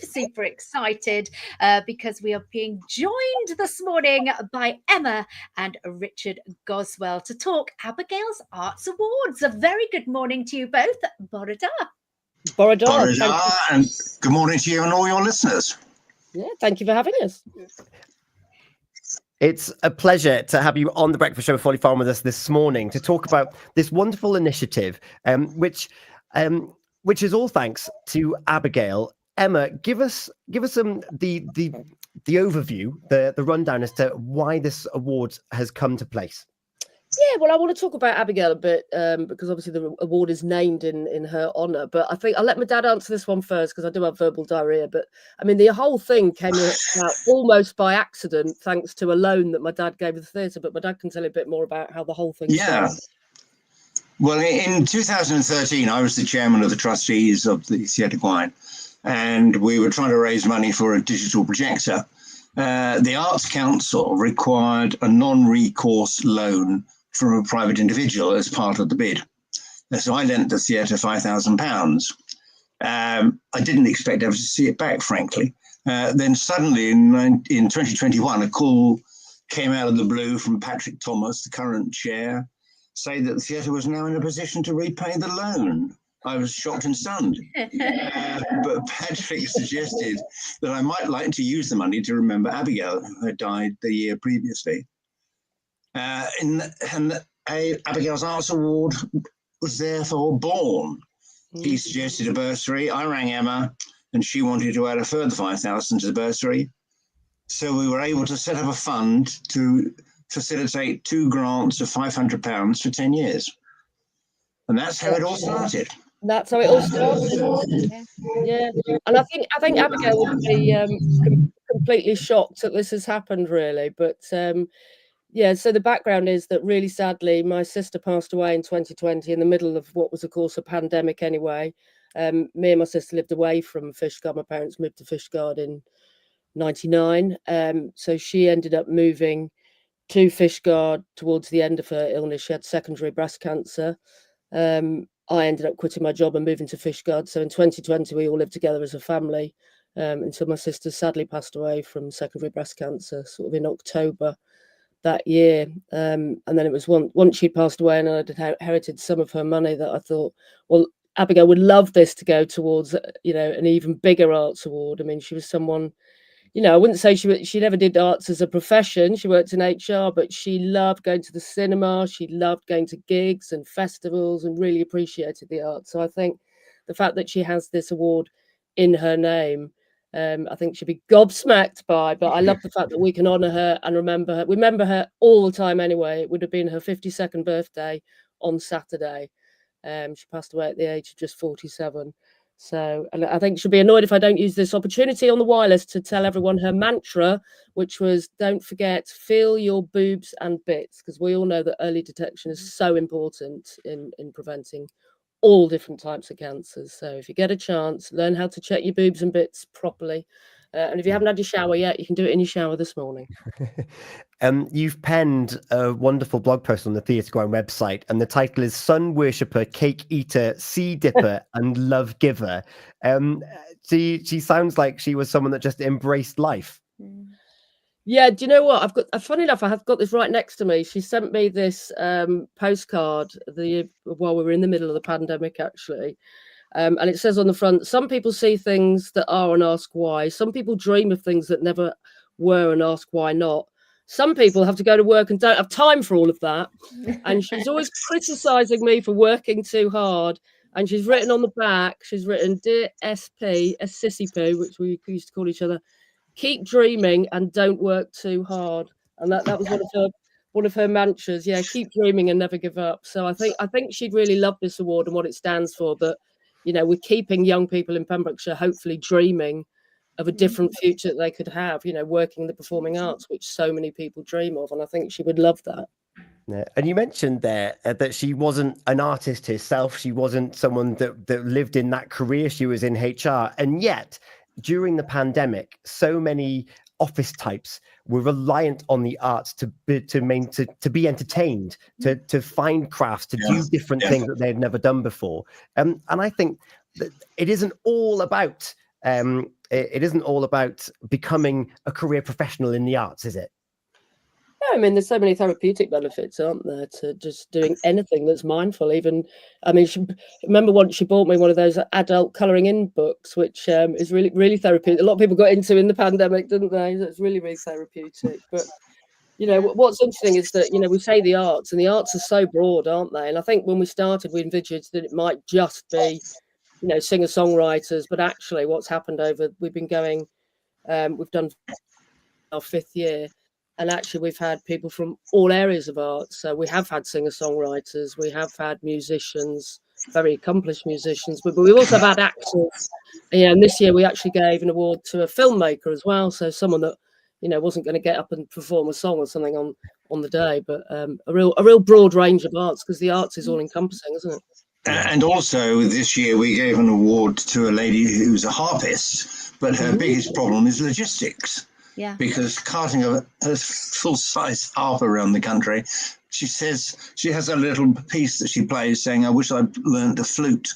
super excited because we are being joined this morning by Emma and Richard Goswell to talk Abigail's Arts Awards. A very good morning to you both. Borada. Borada, and good morning to you and all your listeners. Yeah, thank you for having us. It's a pleasure to have you on the Breakfast Show with Folly Farm with us this morning to talk about this wonderful initiative, which is all thanks to Abigail. Emma, give us the overview, the rundown as to why this award has come to place. Yeah, well, I want to talk about Abigail a bit because obviously the award is named in her honour. But I think I'll let my dad answer this one first because I do have verbal diarrhoea. But I mean, the whole thing came out almost by accident, thanks to a loan that my dad gave the theatre. But my dad can tell you a bit more about how the whole thing started. Well, in 2013, I was the chairman of the trustees of the Theatre Gwyn, and we were trying to raise money for a digital projector. The Arts Council required a non-recourse loan from a private individual as part of the bid. So I lent the theatre £5,000. I didn't expect ever to see it back, frankly. Then suddenly in 2021, a call came out of the blue from Patrick Thomas, the current chair, saying that the theatre was now in a position to repay the loan. I was shocked and stunned. But Patrick suggested that I might like to use the money to remember Abigail, who had died the year previously. Abigail's Arts Award was therefore born. He suggested a bursary. I rang Emma, and she wanted to add a further £5,000 to the bursary. So we were able to set up a fund to facilitate 2 grants of £500 for 10 years. And that's how it all started. That's how it all started. Yeah. And I think Abigail would be completely shocked that this has happened, really. But yeah, so the background is that really sadly, my sister passed away in 2020 in the middle of what was, of course, a pandemic anyway. Me and my sister lived away from Fishguard. My parents moved to Fishguard in 99. So she ended up moving to Fishguard towards the end of her illness. She had secondary breast cancer. I ended up quitting my job and moving to Fishguard. So in 2020, we all lived together as a family until my sister sadly passed away from secondary breast cancer, sort of in October that year. And then it was once she passed away and I'd inherited some of her money that I thought, well, Abigail would love this to go towards, an even bigger arts award. I mean, she was someone, I wouldn't say she never did arts as a profession. She worked in HR, but she loved going to the cinema. She loved going to gigs and festivals and really appreciated the arts. So I think the fact that she has this award in her name, I think she'd be gobsmacked by. But I love the fact that we can honour her and remember her. We remember her all the time anyway. It would have been her 52nd birthday on Saturday. She passed away at the age of just 47. So, and I think she'll be annoyed if I don't use this opportunity on the wireless to tell everyone her mantra, which was, don't forget, feel your boobs and bits, because we all know that early detection is so important in preventing all different types of cancers. So if you get a chance, learn how to check your boobs and bits properly. And if you haven't had your shower yet, you can do it in your shower this morning. You've penned a wonderful blog post on the Theatre Gwyn website, and the title is Sun Worshipper, Cake Eater, Sea Dipper, and Love Giver. She sounds like she was someone that just embraced life. Yeah, do you know what? Funny enough, I have got this right next to me. She sent me this postcard while we were in the middle of the pandemic, actually. And it says on the front, some people see things that are and ask why. Some people dream of things that never were and ask why not. Some people have to go to work and don't have time for all of that. And she's always criticising me for working too hard. And she's written on the back, she's written, Dear SP, a sissy poo, which we used to call each other, keep dreaming and don't work too hard. And that was one of her mantras. Yeah, keep dreaming and never give up. So I think she'd really love this award and what it stands for. That, we're keeping young people in Pembrokeshire hopefully dreaming of a different future that they could have, working in the performing arts, which so many people dream of. And I think she would love that. Yeah. And you mentioned there that she wasn't an artist herself. She wasn't someone that lived in that career. She was in HR. And yet, during the pandemic, so many office types were reliant on the arts to be entertained, to find crafts, to do different things that they'd never done before. And I think that it isn't all about it isn't all about becoming a career professional in the arts, is it? I mean, there's so many therapeutic benefits, aren't there, to just doing anything that's mindful. Even, I mean, remember once she bought me one of those adult colouring in books, which is really, really therapeutic. A lot of people got into in the pandemic, didn't they? It's really, really therapeutic. But, you know, what's interesting is that, you know, we say the arts, and the arts are so broad, aren't they? And I think when we started, we envisaged that it might just be, you know, singer-songwriters. But actually what's happened we've been going, we've done our 5th year. And actually, we've had people from all areas of art. So we have had singer-songwriters, we have had musicians, very accomplished musicians, but we've also had actors. And this year we actually gave an award to a filmmaker as well. So someone that, you know, wasn't going to get up and perform a song or something on the day, but a real broad range of arts, because the arts is all encompassing, isn't it? And also this year we gave an award to a lady who's a harpist, but her biggest problem is logistics. Yeah. Because carting a full-size harp around the country, she says she has a little piece that she plays saying, "I wish I'd learned the flute."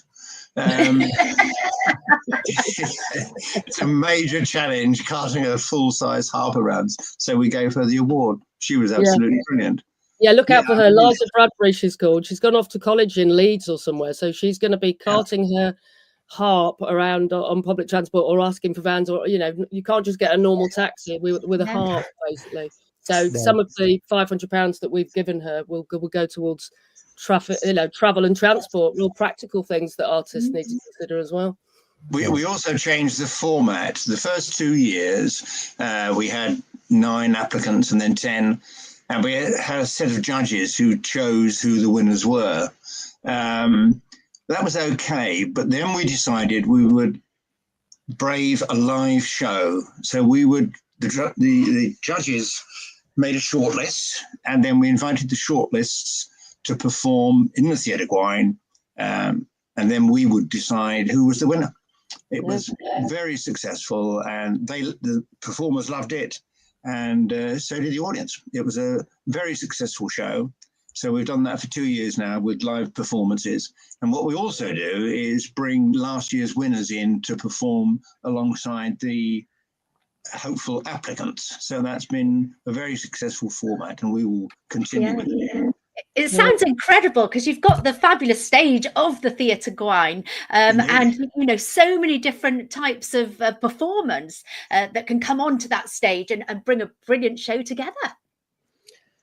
It's a major challenge carting a full-size harp around. So we gave her the award. She was absolutely brilliant. Yeah, look out for her. Eliza Bradbury, she's called. She's gone off to college in Leeds or somewhere. So she's going to be carting her harp around on public transport, or asking for vans, or, you know, you can't just get a normal taxi with a harp, basically. So some of the £500 that we've given her will go towards traffic, you know, travel and transport, real practical things that artists need to consider as well. We also changed the format. The first 2 years we had 9 applicants and then 10, and we had a set of judges who chose who the winners were. That was okay, but then we decided we would brave a live show. So the judges made a shortlist, and then we invited the shortlists to perform in the Theatre Gwyn, and then we would decide who was the winner. It was very successful, and the performers loved it, and so did the audience. It was a very successful show. So we've done that for 2 years now with live performances. And what we also do is bring last year's winners in to perform alongside the hopeful applicants. So that's been a very successful format, and we will continue with it. It sounds incredible, because you've got the fabulous stage of the Theatre Gwyn, and, you know, so many different types of performance that can come onto that stage and bring a brilliant show together.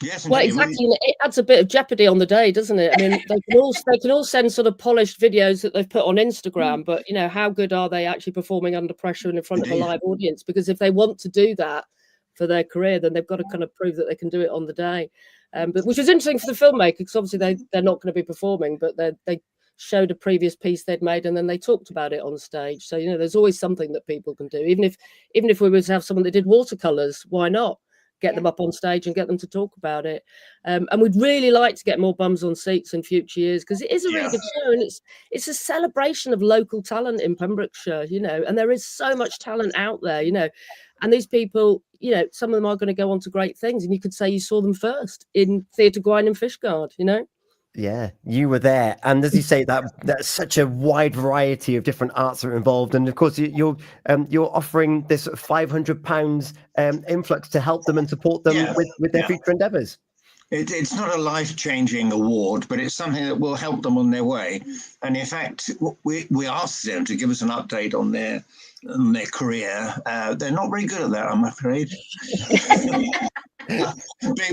Yes, well, exactly. It adds a bit of jeopardy on the day, doesn't it? I mean, they can all send sort of polished videos that they've put on Instagram, but, you know, how good are they actually performing under pressure and in front of a live audience? Because if they want to do that for their career, then they've got to kind of prove that they can do it on the day. But which was interesting for the filmmaker, because obviously they're not going to be performing, but they showed a previous piece they'd made, and then they talked about it on stage. So, you know, there's always something that people can do. Even if we were to have someone that did watercolors, why not get them up on stage and get them to talk about it? And we'd really like to get more bums on seats in future years, because it is a really good show, and it's a celebration of local talent in Pembrokeshire, you know, and there is so much talent out there, you know, and these people, you know, some of them are going to go on to great things, and you could say you saw them first in Theatre Gwyn and Fishguard, you know. Yeah, you were there, and as you say, that's such a wide variety of different arts that are involved, and of course you're offering this £500 influx to help them and support them with their future endeavours. It's not a life-changing award, but it's something that will help them on their way. And in fact, we asked them to give us an update on their career. They're not very good at that, I'm afraid.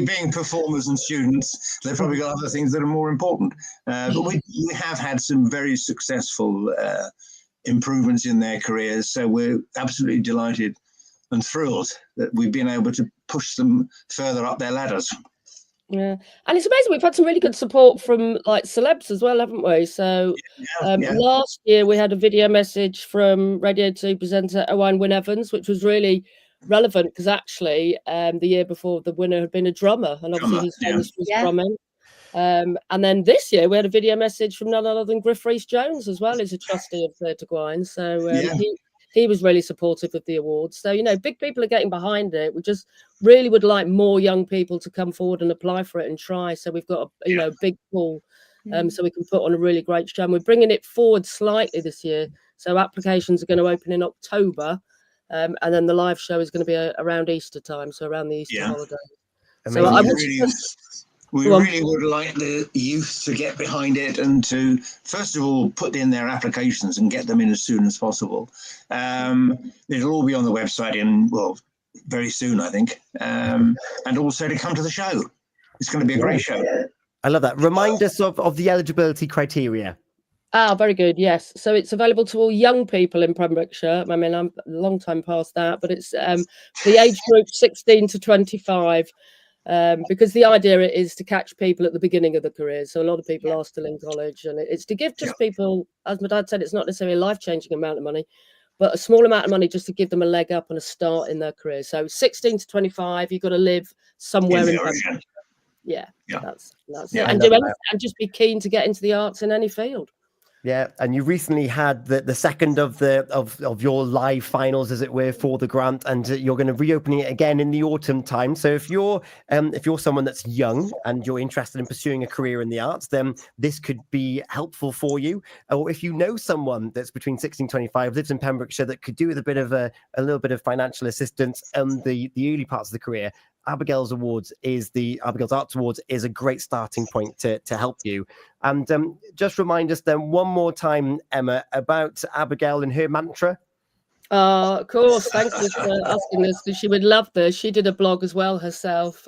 Being performers and students, they've probably got other things that are more important. But we have had some very successful improvements in their careers, so we're absolutely delighted and thrilled that we've been able to push them further up their ladders. Yeah, and it's amazing. We've had some really good support from like celebs as well, haven't we? So last year we had a video message from Radio 2 presenter Owain Wynne-Evans, which was really relevant, because actually the year before the winner had been a drummer, and obviously he's famous for his drumming. And then this year we had a video message from none other than Griff Rhys-Jones as well. He's a trustee of Theatre Gwyn, so he was really supportive of the awards. So, you know, big people are getting behind it. We just really would like more young people to come forward and apply for it and try. So we've got a big pool, so we can put on a really great show. And we're bringing it forward slightly this year. So applications are going to open in October, and then the live show is going to be around Easter time, so around the Easter holiday. So we really would like the youth to get behind it and to, first of all, put in their applications and get them in as soon as possible. It'll all be on the website very soon, I think. And also to come to the show. It's going to be a great show. I love that. Remind us of the eligibility criteria. Very good. Yes. So it's available to all young people in Pembrokeshire. I mean, I'm a long time past that, but it's the age group 16 to 25. Because the idea is to catch people at the beginning of the career. So a lot of people are still in college, and it's to give just people, as my dad said, it's not necessarily a life-changing amount of money, but a small amount of money just to give them a leg up and a start in their career. So 16 to 25, you've got to live somewhere in Pembrokeshire. Yeah, that's it. And just be keen to get into the arts in any field. Yeah, and you recently had the second of your live finals, as it were, for the grant, and you're going to reopen it again in the autumn time. So if you're someone that's young and you're interested in pursuing a career in the arts, then this could be helpful for you. Or if you know someone that's between 16 and 25, lives in Pembrokeshire, that could do with a little bit of financial assistance in the early parts of the career, Abigail's Arts Awards is a great starting point to help you. And just remind us then one more time, Emma, about Abigail and her mantra. Of course. Thank you for asking this, because she would love this. She did a blog as well herself,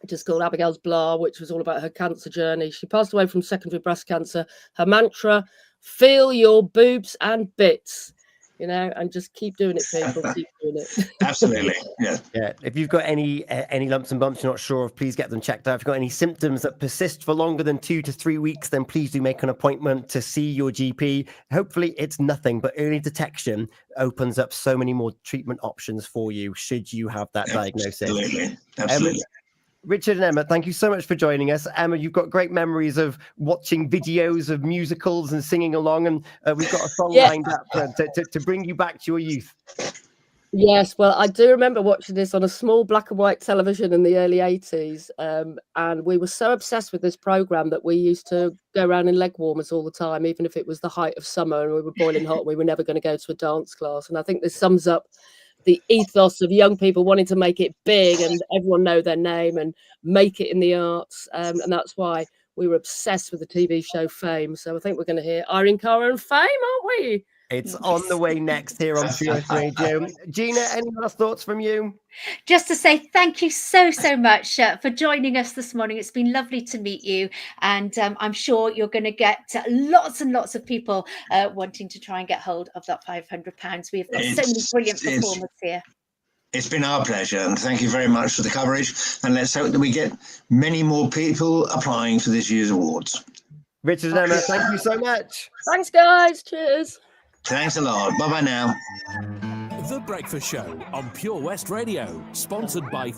just called Abigail's Blah, which was all about her cancer journey. She passed away from secondary breast cancer. Her mantra: feel your boobs and bits. And just keep doing it, people. Keep doing it. Absolutely, yeah. If you've got any lumps and bumps you're not sure of, please get them checked out. If you've got any symptoms that persist for longer than 2 to 3 weeks, then please do make an appointment to see your GP. Hopefully it's nothing, but early detection opens up so many more treatment options for you should you have that diagnosis. Absolutely. Richard and Emma, thank you so much for joining us. Emma, you've got great memories of watching videos of musicals and singing along, and we've got a song lined up to bring you back to your youth. Yes, well, I do remember watching this on a small black and white television in the early 80s, and we were so obsessed with this programme that we used to go around in leg warmers all the time, even if it was the height of summer and we were boiling hot, we were never going to go to a dance class. And I think this sums up the ethos of young people wanting to make it big and everyone know their name and make it in the arts. And that's why we were obsessed with the TV show Fame. So I think we're going to hear Irene Cara and Fame, aren't we? It's on the way next here on Pure Radio. Gina, any last thoughts from you? Just to say thank you so much for joining us this morning. It's been lovely to meet you, and I'm sure you're going to get lots and lots of people wanting to try and get hold of that £500. We've got so many brilliant performers here. It's been our pleasure, and thank you very much for the coverage, and let's hope that we get many more people applying for this year's awards. Richard and Emma, thank you so much. Thanks, guys. Cheers. Thanks a lot. Bye-bye now. The Breakfast Show on Pure West Radio, sponsored by